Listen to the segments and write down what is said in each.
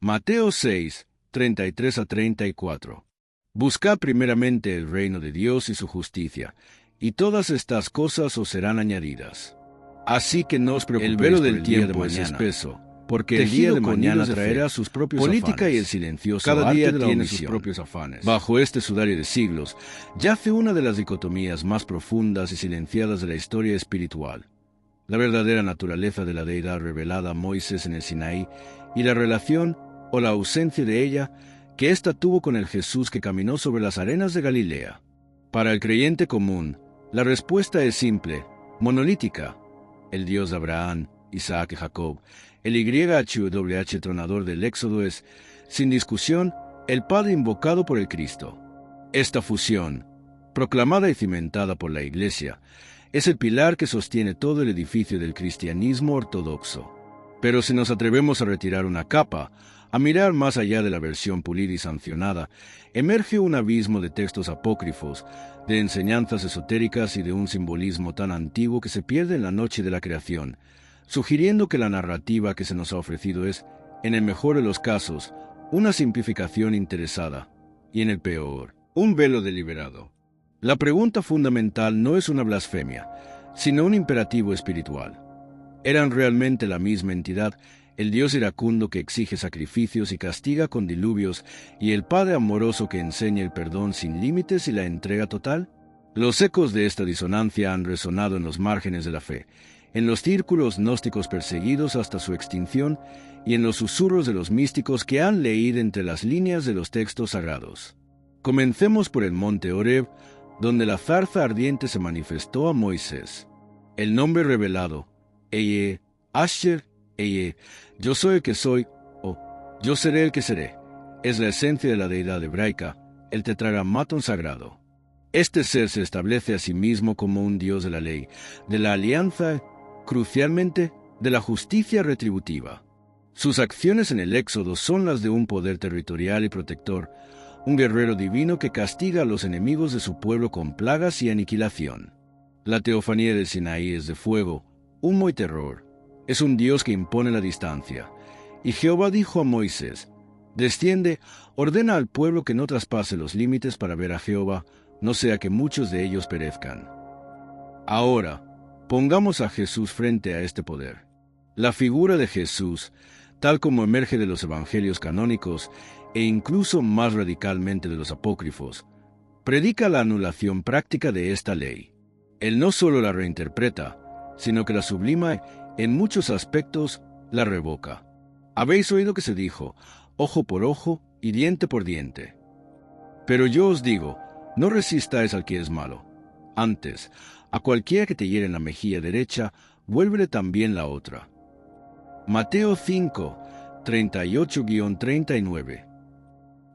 Mateo 6, 33 a 34. Buscad primeramente el reino de Dios y su justicia, y todas estas cosas os serán añadidas. Así que no os preocupéis. El velo del tiempo es espeso, porque el día de mañana traerá sus propios política afanes. Y el silencioso cada día tiene sus propios afanes. Bajo este sudario de siglos, yace una de las dicotomías más profundas y silenciadas de la historia espiritual: la verdadera naturaleza de la deidad revelada a Moisés en el Sinaí y la relación o la ausencia de ella que ésta tuvo con el Jesús que caminó sobre las arenas de Galilea. Para el creyente común, la respuesta es simple, monolítica. El Dios de Abraham, Isaac y Jacob, el YHWH tronador del Éxodo es, sin discusión, el Padre invocado por el Cristo. Esta fusión, proclamada y cimentada por la Iglesia, es el pilar que sostiene todo el edificio del cristianismo ortodoxo. Pero si nos atrevemos a retirar una capa, a mirar más allá de la versión pulida y sancionada, emerge un abismo de textos apócrifos, de enseñanzas esotéricas y de un simbolismo tan antiguo que se pierde en la noche de la creación, sugiriendo que la narrativa que se nos ha ofrecido es, en el mejor de los casos, una simplificación interesada, y en el peor, un velo deliberado. La pregunta fundamental no es una blasfemia, sino un imperativo espiritual. ¿Eran realmente la misma entidad, el Dios iracundo que exige sacrificios y castiga con diluvios, y el Padre amoroso que enseña el perdón sin límites y la entrega total? Los ecos de esta disonancia han resonado en los márgenes de la fe, en los círculos gnósticos perseguidos hasta su extinción y en los susurros de los místicos que han leído entre las líneas de los textos sagrados. Comencemos por el monte Horeb, donde la zarza ardiente se manifestó a Moisés. El nombre revelado, Eye, Asher, Eye, yo soy el que soy, o yo seré el que seré, es la esencia de la deidad hebraica, el tetragramátón sagrado. Este ser se establece a sí mismo como un Dios de la ley, de la alianza, crucialmente, de la justicia retributiva. Sus acciones en el Éxodo son las de un poder territorial y protector, un guerrero divino que castiga a los enemigos de su pueblo con plagas y aniquilación. La teofanía del Sinaí es de fuego, humo y terror. Es un Dios que impone la distancia. Y Jehová dijo a Moisés: desciende, ordena al pueblo que no traspase los límites para ver a Jehová, no sea que muchos de ellos perezcan. Ahora, pongamos a Jesús frente a este poder. La figura de Jesús, tal como emerge de los evangelios canónicos e incluso más radicalmente de los apócrifos, predica la anulación práctica de esta ley. Él no solo la reinterpreta, sino que la sublima en muchos aspectos la revoca. Habéis oído que se dijo, ojo por ojo y diente por diente. Pero yo os digo, no resistáis al que es malo. Antes, a cualquiera que te hiere en la mejilla derecha, vuélvele también la otra. Mateo 5, 38-39.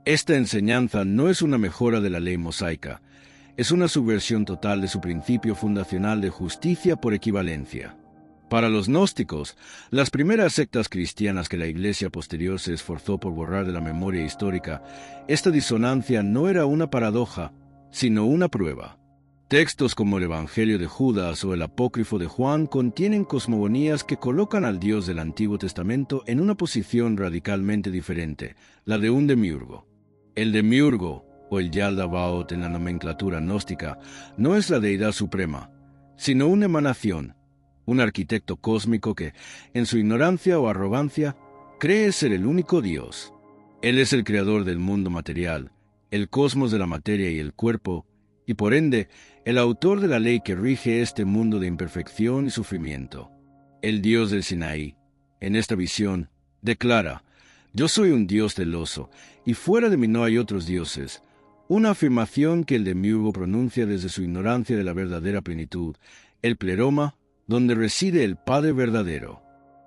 Esta enseñanza no es una mejora de la ley mosaica, es una subversión total de su principio fundacional de justicia por equivalencia. Para los gnósticos, las primeras sectas cristianas que la Iglesia posterior se esforzó por borrar de la memoria histórica, esta disonancia no era una paradoja, sino una prueba. Textos como el Evangelio de Judas o el Apócrifo de Juan contienen cosmogonías que colocan al Dios del Antiguo Testamento en una posición radicalmente diferente, la de un demiurgo. El demiurgo, o el Yaldabaoth en la nomenclatura gnóstica, no es la deidad suprema, sino una emanación, un arquitecto cósmico que, en su ignorancia o arrogancia, cree ser el único Dios. Él es el creador del mundo material, el cosmos de la materia y el cuerpo, y por ende, el autor de la ley que rige este mundo de imperfección y sufrimiento. El Dios del Sinaí, en esta visión, declara: yo soy un Dios celoso, y fuera de mí no hay otros dioses, una afirmación que el demiurgo pronuncia desde su ignorancia de la verdadera plenitud, el pleroma, donde reside el Padre verdadero.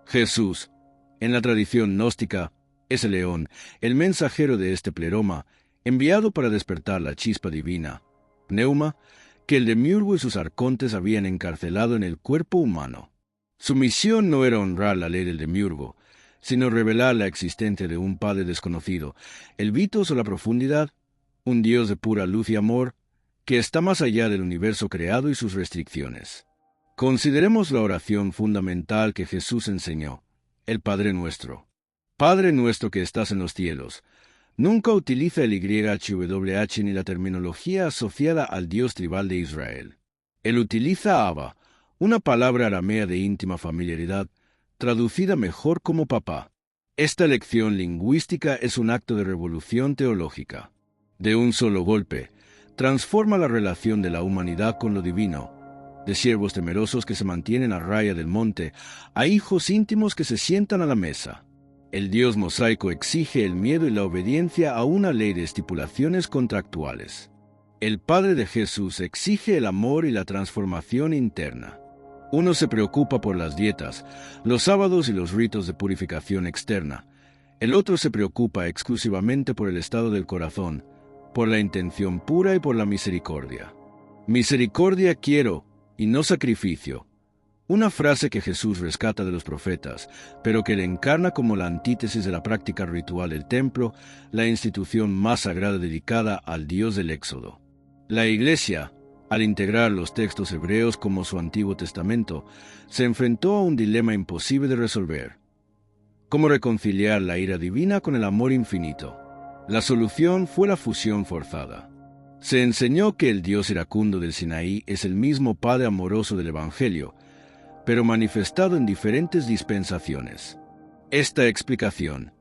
Jesús, en la tradición gnóstica, es el león, el mensajero de este pleroma, enviado para despertar la chispa divina, pneuma, que el demiurgo y sus arcontes habían encarcelado en el cuerpo humano. Su misión no era honrar la ley del demiurgo, sino revelar la existencia de un Padre desconocido, el vitos o la profundidad, un Dios de pura luz y amor, que está más allá del universo creado y sus restricciones. Consideremos la oración fundamental que Jesús enseñó, el Padre Nuestro. Padre nuestro que estás en los cielos, nunca utiliza el YHWH ni la terminología asociada al Dios tribal de Israel. Él utiliza Abba, una palabra aramea de íntima familiaridad, traducida mejor como papá. Esta elección lingüística es un acto de revolución teológica. De un solo golpe, transforma la relación de la humanidad con lo divino, de siervos temerosos que se mantienen a raya del monte, a hijos íntimos que se sientan a la mesa. El Dios mosaico exige el miedo y la obediencia a una ley de estipulaciones contractuales. El Padre de Jesús exige el amor y la transformación interna. Uno se preocupa por las dietas, los sábados y los ritos de purificación externa. El otro se preocupa exclusivamente por el estado del corazón, por la intención pura y por la misericordia. Misericordia quiero, y no sacrificio. Una frase que Jesús rescata de los profetas, pero que le encarna como la antítesis de la práctica ritual del templo, la institución más sagrada dedicada al Dios del Éxodo. La Iglesia, al integrar los textos hebreos como su Antiguo Testamento, se enfrentó a un dilema imposible de resolver. ¿Cómo reconciliar la ira divina con el amor infinito? La solución fue la fusión forzada. Se enseñó que el Dios iracundo del Sinaí es el mismo Padre amoroso del Evangelio, pero manifestado en diferentes dispensaciones. Esta explicación,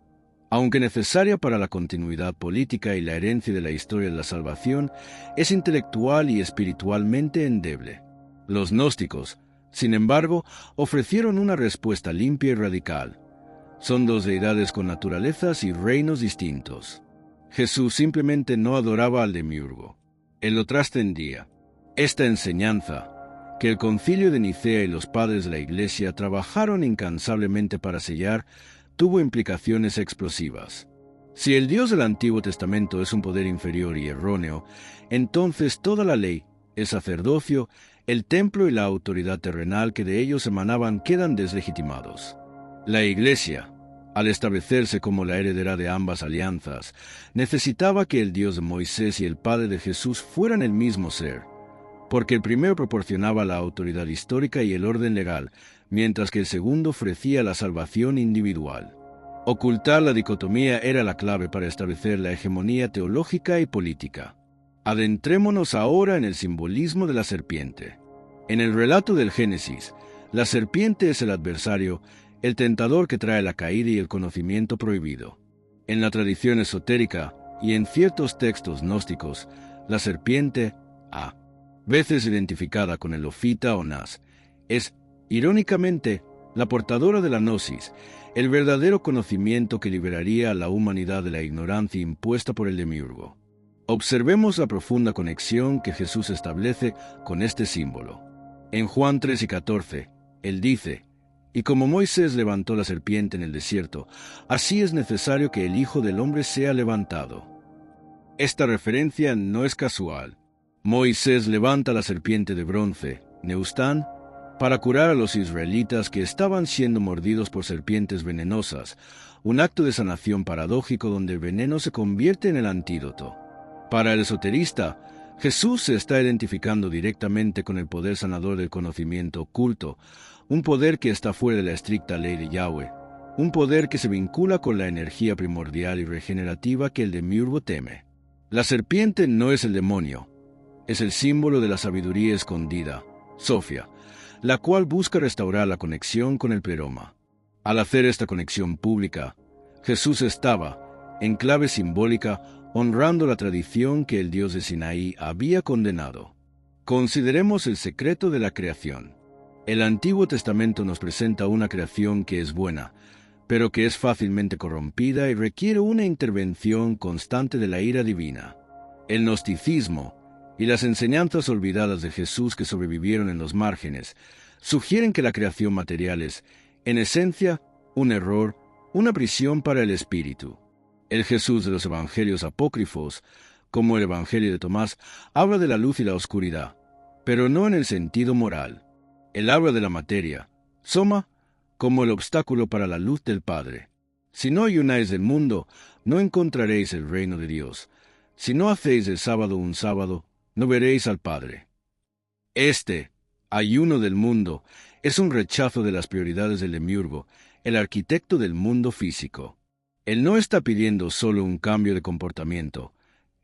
aunque necesaria para la continuidad política y la herencia de la historia de la salvación, es intelectual y espiritualmente endeble. Los gnósticos, sin embargo, ofrecieron una respuesta limpia y radical. Son dos deidades con naturalezas y reinos distintos. Jesús simplemente no adoraba al demiurgo. Él lo trascendía. Esta enseñanza, que el concilio de Nicea y los padres de la Iglesia trabajaron incansablemente para sellar, tuvo implicaciones explosivas. Si el Dios del Antiguo Testamento es un poder inferior y erróneo, entonces toda la ley, el sacerdocio, el templo y la autoridad terrenal que de ellos emanaban quedan deslegitimados. La Iglesia, al establecerse como la heredera de ambas alianzas, necesitaba que el Dios de Moisés y el Padre de Jesús fueran el mismo ser, porque el primero proporcionaba la autoridad histórica y el orden legal, mientras que el segundo ofrecía la salvación individual. Ocultar la dicotomía era la clave para establecer la hegemonía teológica y política. Adentrémonos ahora en el simbolismo de la serpiente. En el relato del Génesis, la serpiente es el adversario, el tentador que trae la caída y el conocimiento prohibido. En la tradición esotérica y en ciertos textos gnósticos, la serpiente, a veces identificada con el Ofita o Nas, es, irónicamente, la portadora de la gnosis, el verdadero conocimiento que liberaría a la humanidad de la ignorancia impuesta por el demiurgo. Observemos la profunda conexión que Jesús establece con este símbolo. En Juan 3 y 14, Él dice: «Y como Moisés levantó la serpiente en el desierto, así es necesario que el Hijo del Hombre sea levantado». Esta referencia no es casual. Moisés levanta la serpiente de bronce, Neustán, para curar a los israelitas que estaban siendo mordidos por serpientes venenosas, un acto de sanación paradójico donde el veneno se convierte en el antídoto. Para el esoterista, Jesús se está identificando directamente con el poder sanador del conocimiento oculto, un poder que está fuera de la estricta ley de Yahweh, un poder que se vincula con la energía primordial y regenerativa que el demiurgo teme. La serpiente no es el demonio, es el símbolo de la sabiduría escondida, Sofía, la cual busca restaurar la conexión con el pleroma. Al hacer esta conexión pública, Jesús estaba, en clave simbólica, honrando la tradición que el Dios de Sinaí había condenado. Consideremos el secreto de la creación. El Antiguo Testamento nos presenta una creación que es buena, pero que es fácilmente corrompida y requiere una intervención constante de la ira divina. El gnosticismo y las enseñanzas olvidadas de Jesús que sobrevivieron en los márgenes sugieren que la creación material es, en esencia, un error, una prisión para el espíritu. El Jesús de los evangelios apócrifos, como el Evangelio de Tomás, habla de la luz y la oscuridad, pero no en el sentido moral. Él habla de la materia, soma, como el obstáculo para la luz del Padre. Si no ayunáis del mundo, no encontraréis el reino de Dios. Si no hacéis del sábado un sábado, no veréis al Padre. Este ayuno del mundo es un rechazo de las prioridades del demiurgo, el arquitecto del mundo físico. Él no está pidiendo solo un cambio de comportamiento,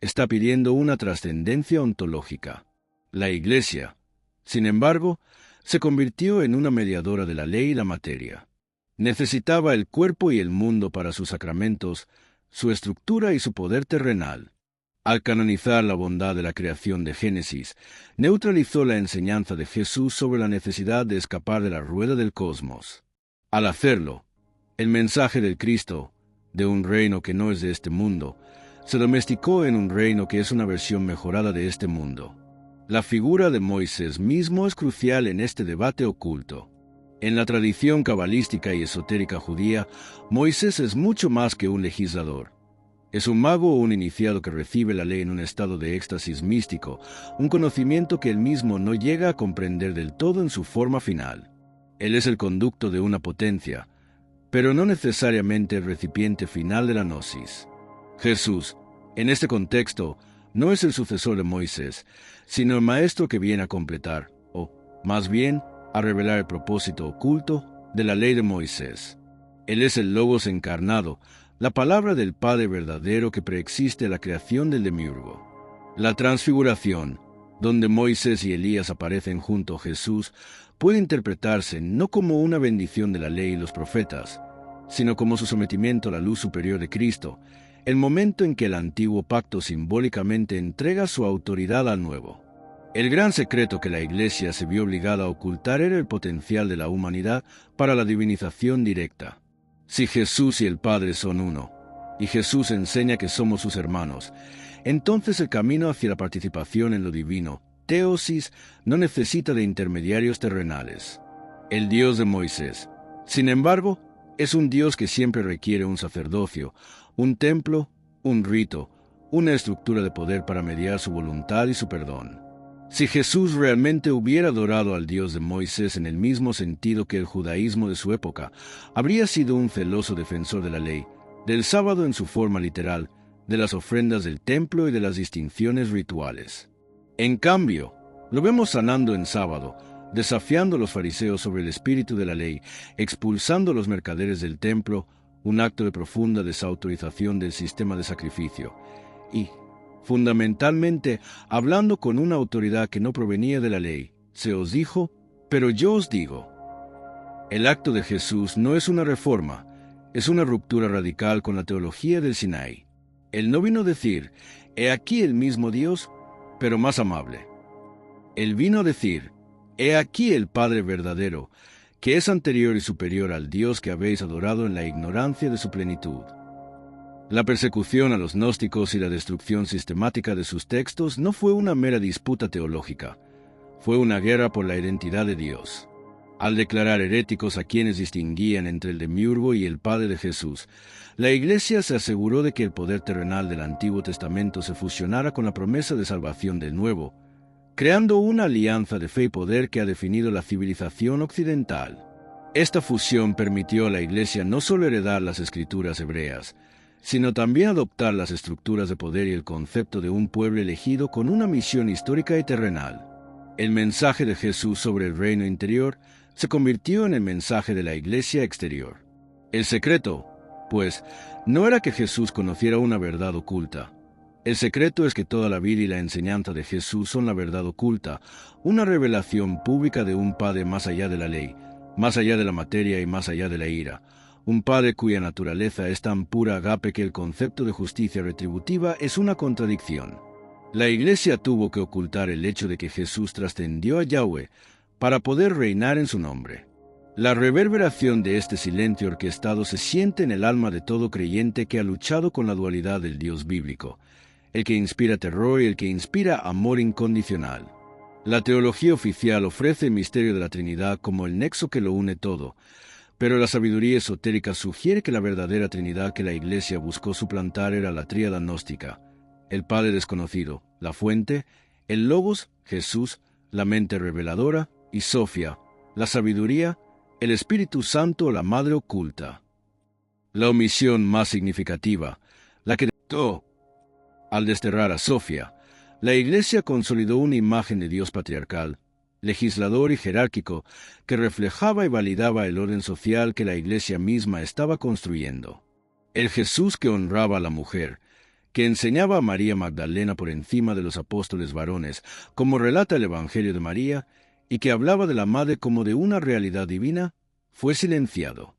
está pidiendo una trascendencia ontológica. La Iglesia, sin embargo, se convirtió en una mediadora de la ley y la materia. Necesitaba el cuerpo y el mundo para sus sacramentos, su estructura y su poder terrenal. Al canonizar la bondad de la creación de Génesis, neutralizó la enseñanza de Jesús sobre la necesidad de escapar de la rueda del cosmos. Al hacerlo, el mensaje del Cristo, de un reino que no es de este mundo, se domesticó en un reino que es una versión mejorada de este mundo. La figura de Moisés mismo es crucial en este debate oculto. En la tradición cabalística y esotérica judía, Moisés es mucho más que un legislador. Es un mago o un iniciado que recibe la ley en un estado de éxtasis místico, un conocimiento que él mismo no llega a comprender del todo en su forma final. Él es el conducto de una potencia, pero no necesariamente el recipiente final de la gnosis. Jesús, en este contexto, no es el sucesor de Moisés, sino el maestro que viene a completar, o, más bien, a revelar el propósito oculto de la ley de Moisés. Él es el Logos encarnado, la palabra del Padre verdadero que preexiste a la creación del demiurgo. La transfiguración, donde Moisés y Elías aparecen junto a Jesús, puede interpretarse no como una bendición de la ley y los profetas, sino como su sometimiento a la luz superior de Cristo, el momento en que el antiguo pacto simbólicamente entrega su autoridad al nuevo. El gran secreto que la Iglesia se vio obligada a ocultar era el potencial de la humanidad para la divinización directa. Si Jesús y el Padre son uno, y Jesús enseña que somos sus hermanos, entonces el camino hacia la participación en lo divino, teosis, no necesita de intermediarios terrenales. El Dios de Moisés, sin embargo, es un Dios que siempre requiere un sacerdocio, un templo, un rito, una estructura de poder para mediar su voluntad y su perdón. Si Jesús realmente hubiera adorado al Dios de Moisés en el mismo sentido que el judaísmo de su época, habría sido un celoso defensor de la ley, del sábado en su forma literal, de las ofrendas del templo y de las distinciones rituales. En cambio, lo vemos sanando en sábado, desafiando a los fariseos sobre el espíritu de la ley, expulsando a los mercaderes del templo, un acto de profunda desautorización del sistema de sacrificio, y, fundamentalmente, hablando con una autoridad que no provenía de la ley, se os dijo, pero yo os digo. El acto de Jesús no es una reforma, es una ruptura radical con la teología del Sinaí. Él no vino a decir, he aquí el mismo Dios, pero más amable. Él vino a decir, he aquí el Padre verdadero, que es anterior y superior al Dios que habéis adorado en la ignorancia de su plenitud. La persecución a los gnósticos y la destrucción sistemática de sus textos no fue una mera disputa teológica, fue una guerra por la identidad de Dios. Al declarar heréticos a quienes distinguían entre el demiurgo y el Padre de Jesús, la Iglesia se aseguró de que el poder terrenal del Antiguo Testamento se fusionara con la promesa de salvación del Nuevo, creando una alianza de fe y poder que ha definido la civilización occidental. Esta fusión permitió a la Iglesia no solo heredar las escrituras hebreas, sino también adoptar las estructuras de poder y el concepto de un pueblo elegido con una misión histórica y terrenal. El mensaje de Jesús sobre el reino interior se convirtió en el mensaje de la Iglesia exterior. El secreto, pues, no era que Jesús conociera una verdad oculta. El secreto es que toda la vida y la enseñanza de Jesús son la verdad oculta, una revelación pública de un Padre más allá de la ley, más allá de la materia y más allá de la ira, un Padre cuya naturaleza es tan pura agape que el concepto de justicia retributiva es una contradicción. La Iglesia tuvo que ocultar el hecho de que Jesús trascendió a Yahweh para poder reinar en su nombre. La reverberación de este silencio orquestado se siente en el alma de todo creyente que ha luchado con la dualidad del Dios bíblico, el que inspira terror y el que inspira amor incondicional. La teología oficial ofrece el misterio de la Trinidad como el nexo que lo une todo, pero la sabiduría esotérica sugiere que la verdadera Trinidad que la Iglesia buscó suplantar era la tríada gnóstica: el Padre desconocido, la fuente, el Logos, Jesús, la mente reveladora, y Sofía, la sabiduría, el Espíritu Santo, la Madre oculta. La omisión más significativa, la que detectó al desterrar a Sofía, la Iglesia consolidó una imagen de Dios patriarcal, legislador y jerárquico, que reflejaba y validaba el orden social que la Iglesia misma estaba construyendo. El Jesús que honraba a la mujer, que enseñaba a María Magdalena por encima de los apóstoles varones, como relata el Evangelio de María, y que hablaba de la madre como de una realidad divina, fue silenciado.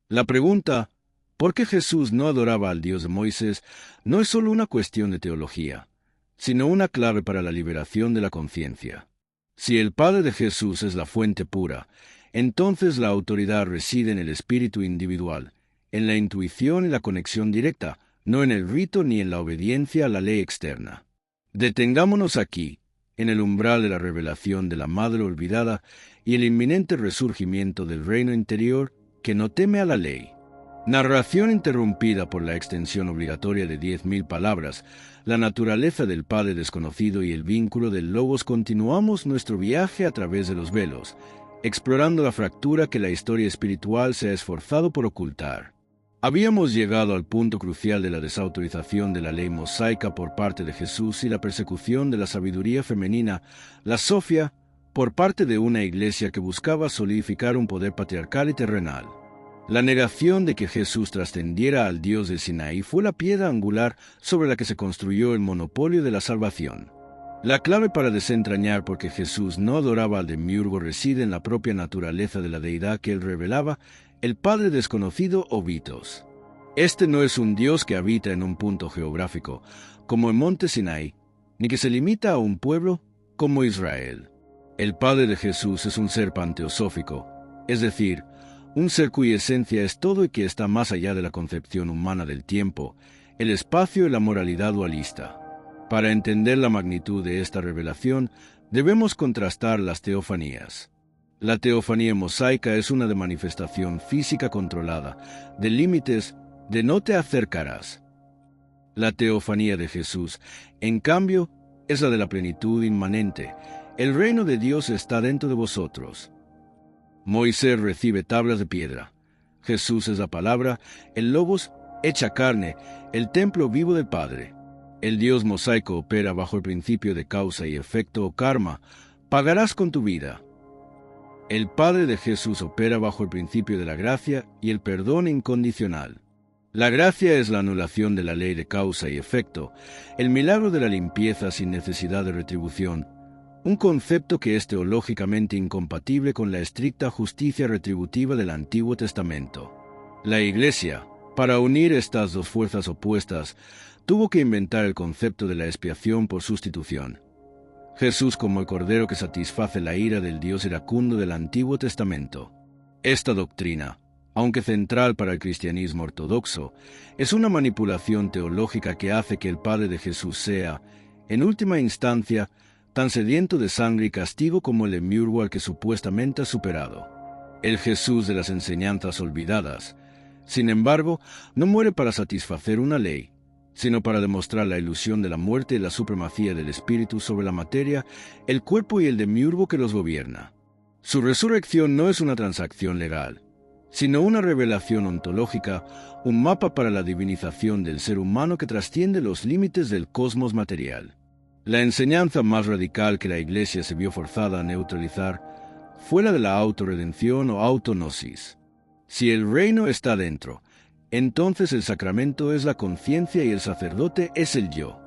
La pregunta, ¿por qué Jesús no adoraba al Dios de Moisés?, no es solo una cuestión de teología, sino una clave para la liberación de la conciencia. Si el Padre de Jesús es la fuente pura, entonces la autoridad reside en el espíritu individual, en la intuición y la conexión directa, no en el rito ni en la obediencia a la ley externa. Detengámonos aquí, en el umbral de la revelación de la Madre olvidada y el inminente resurgimiento del reino interior que no teme a la ley. Narración interrumpida por la extensión obligatoria de 10.000 palabras, la naturaleza del Padre desconocido y el vínculo del Logos. Continuamos nuestro viaje a través de los velos, explorando la fractura que la historia espiritual se ha esforzado por ocultar. Habíamos llegado al punto crucial de la desautorización de la ley mosaica por parte de Jesús y la persecución de la sabiduría femenina, la sofia, por parte de una iglesia que buscaba solidificar un poder patriarcal y terrenal. La negación de que Jesús trascendiera al Dios del Sinaí fue la piedra angular sobre la que se construyó el monopolio de la salvación. La clave para desentrañar por qué Jesús no adoraba al demiurgo reside en la propia naturaleza de la deidad que él revelaba, el Padre desconocido o Vitos. Este no es un Dios que habita en un punto geográfico, como el monte Sinaí, ni que se limita a un pueblo, como Israel. El Padre de Jesús es un ser panteosófico, es decir, un ser cuya esencia es todo y que está más allá de la concepción humana del tiempo, el espacio y la moralidad dualista. Para entender la magnitud de esta revelación, debemos contrastar las teofanías. La teofanía mosaica es una de manifestación física controlada, de límites, de no te acercarás. La teofanía de Jesús, en cambio, es la de la plenitud inmanente. El reino de Dios está dentro de vosotros. Moisés recibe tablas de piedra. Jesús es la palabra, el Logos hecha carne, el templo vivo del Padre. El Dios mosaico opera bajo el principio de causa y efecto o karma. Pagarás con tu vida. El Padre de Jesús opera bajo el principio de la gracia y el perdón incondicional. La gracia es la anulación de la ley de causa y efecto, el milagro de la limpieza sin necesidad de retribución, un concepto que es teológicamente incompatible con la estricta justicia retributiva del Antiguo Testamento. La Iglesia, para unir estas dos fuerzas opuestas, tuvo que inventar el concepto de la expiación por sustitución. Jesús como el Cordero que satisface la ira del Dios iracundo del Antiguo Testamento. Esta doctrina, aunque central para el cristianismo ortodoxo, es una manipulación teológica que hace que el Padre de Jesús sea, en última instancia, tan sediento de sangre y castigo como el demiurgo al que supuestamente ha superado. El Jesús de las enseñanzas olvidadas, sin embargo, no muere para satisfacer una ley, sino para demostrar la ilusión de la muerte y la supremacía del espíritu sobre la materia, el cuerpo y el demiurgo que los gobierna. Su resurrección no es una transacción legal, sino una revelación ontológica, un mapa para la divinización del ser humano que trasciende los límites del cosmos material. La enseñanza más radical que la Iglesia se vio forzada a neutralizar fue la de la autorredención o autonosis. Si el reino está dentro, entonces el sacramento es la conciencia y el sacerdote es el yo.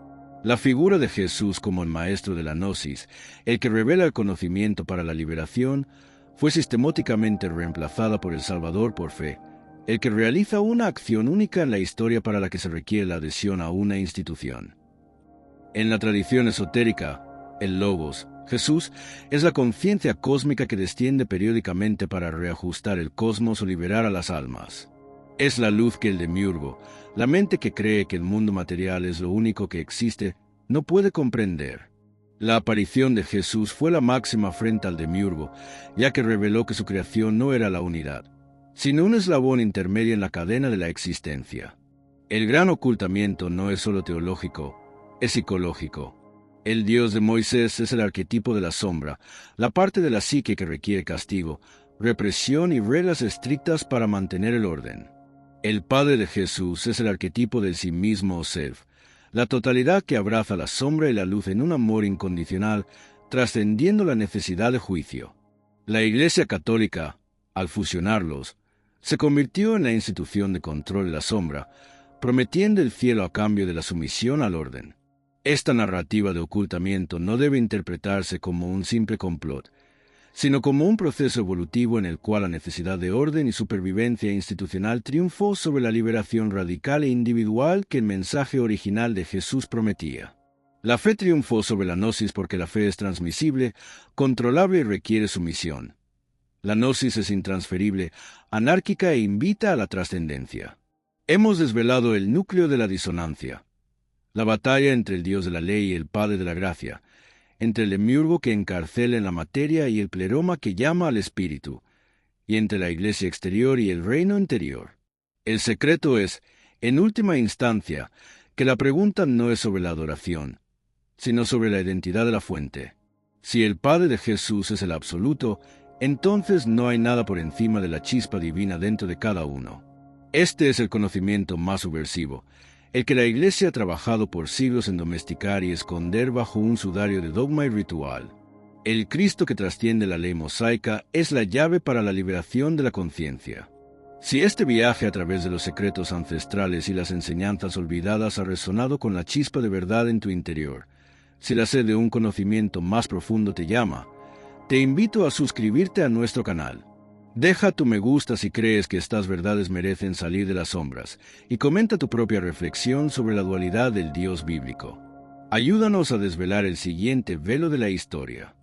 La figura de Jesús como el maestro de la gnosis, el que revela el conocimiento para la liberación, fue sistemáticamente reemplazada por el Salvador por fe, el que realiza una acción única en la historia para la que se requiere la adhesión a una institución. En la tradición esotérica, el Logos, Jesús, es la conciencia cósmica que desciende periódicamente para reajustar el cosmos o liberar a las almas. Es la luz que el demiurgo, la mente que cree que el mundo material es lo único que existe, no puede comprender. La aparición de Jesús fue la máxima afrenta al demiurgo, ya que reveló que su creación no era la unidad, sino un eslabón intermedio en la cadena de la existencia. El gran ocultamiento no es solo teológico, es psicológico. El Dios de Moisés es el arquetipo de la sombra, la parte de la psique que requiere castigo, represión y reglas estrictas para mantener el orden. El Padre de Jesús es el arquetipo del sí mismo o self, la totalidad que abraza la sombra y la luz en un amor incondicional, trascendiendo la necesidad de juicio. La Iglesia Católica, al fusionarlos, se convirtió en la institución de control de la sombra, prometiendo el cielo a cambio de la sumisión al orden. Esta narrativa de ocultamiento no debe interpretarse como un simple complot, sino como un proceso evolutivo en el cual la necesidad de orden y supervivencia institucional triunfó sobre la liberación radical e individual que el mensaje original de Jesús prometía. La fe triunfó sobre la gnosis porque la fe es transmisible, controlable y requiere sumisión. La gnosis es intransferible, anárquica e invita a la trascendencia. Hemos desvelado el núcleo de la disonancia, la batalla entre el Dios de la ley y el Padre de la gracia, entre el demiurgo que encarcela en la materia y el pleroma que llama al espíritu, y entre la iglesia exterior y el reino interior. El secreto es, en última instancia, que la pregunta no es sobre la adoración, sino sobre la identidad de la fuente. Si el Padre de Jesús es el absoluto, entonces no hay nada por encima de la chispa divina dentro de cada uno. Este es el conocimiento más subversivo, el que la Iglesia ha trabajado por siglos en domesticar y esconder bajo un sudario de dogma y ritual. El Cristo que trasciende la ley mosaica es la llave para la liberación de la conciencia. Si este viaje a través de los secretos ancestrales y las enseñanzas olvidadas ha resonado con la chispa de verdad en tu interior, si la sed de un conocimiento más profundo te llama, te invito a suscribirte a nuestro canal. Deja tu me gusta si crees que estas verdades merecen salir de las sombras y comenta tu propia reflexión sobre la dualidad del Dios bíblico. Ayúdanos a desvelar el siguiente velo de la historia.